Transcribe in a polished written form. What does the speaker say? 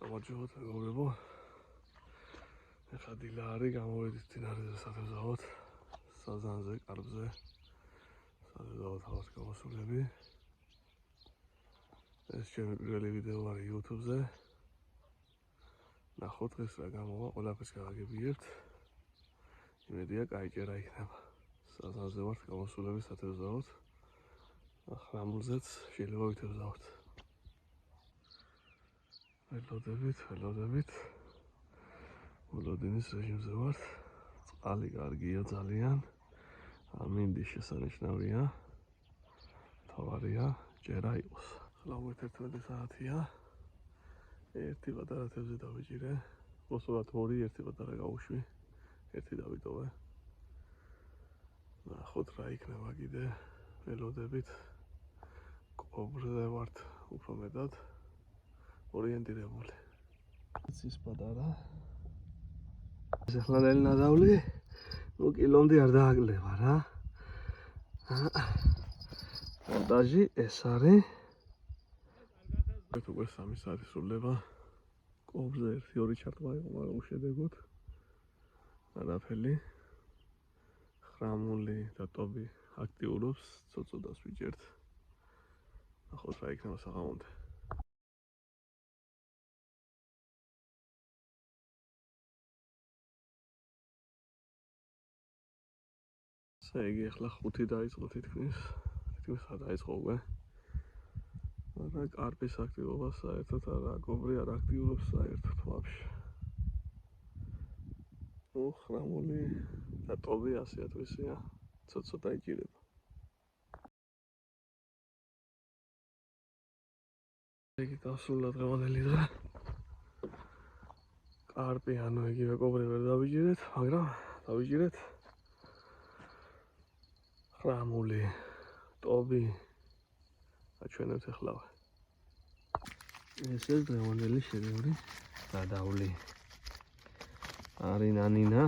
გამარჯობათ, მეგობრებო. ეხლა დილა არის, გამოვედით მდინარეზე სათევზაოდ, საზანზე, კარბზე. სათევზაოდ ჰავას გამოსულები. ეს ჩემი პირველი ვიდეო არის YouTube-ზე. ნახოთ დღეს რა გამოვა, ყველაფერს გავაგებიერთ. იმედია, კაი ჭერა იქნება. საზანზე ვართ გამოსულები სათევზაოდ. ხრამულზეც შეიძლება ვითევზაოთ. ველოდებით. ველოდინის რეჟიმზე ვართ. წყალი კარგია ძალიან. ამინდი შესანიშნავია. თავარია, ჭერა იყოს. ახლა 11 საათია. ერთი პატარა თევზი დავიჭირე. მოსულად ორი, ერთი პატარა გავუშვი. ერთი დავიტოვე. ნახოთ რა იქნება კიდე. ველოდებით. კობრზე ვართ უფრო მეტად. ორიენტირებული. ის პატარა. ახლა ნელი ნადავლი. ნუ კილომდე არ დააკლება რა. მონტაჟი ეს არის. უკვე 3 საათი სრულდება. კობრზე 1-2 ჩარტყმა იყო, მაგრამ უშედეგოდ. არაფერი. ხრამული და ტობი აქტიურობს, ცოტ-ცოტას ვიჭერთ. ნახოთ რა იქნება საღამომდე. ესე იგი ახლა 5 დაიწყო თითქმის რა დაიწყო უკვე. მაგრამ კარპის აქტივობა საერთოდ არა, კობრი არ აქტიურობს საერთოდ ვაფშე. ხრამული და ტობი 100%-ია, ცოტ-ცოტა იჭირება. იგი დასრულდა დღევანდელი დღე. კარპი ანუ იგივე კობრი ვერ დავიჭირეთ, მაგრამ დავიჭირეთ ხრამული, ტობი აჩვენებთ ახლავე. ეს დღევანდელი შეგეული გადავლი. არინანინა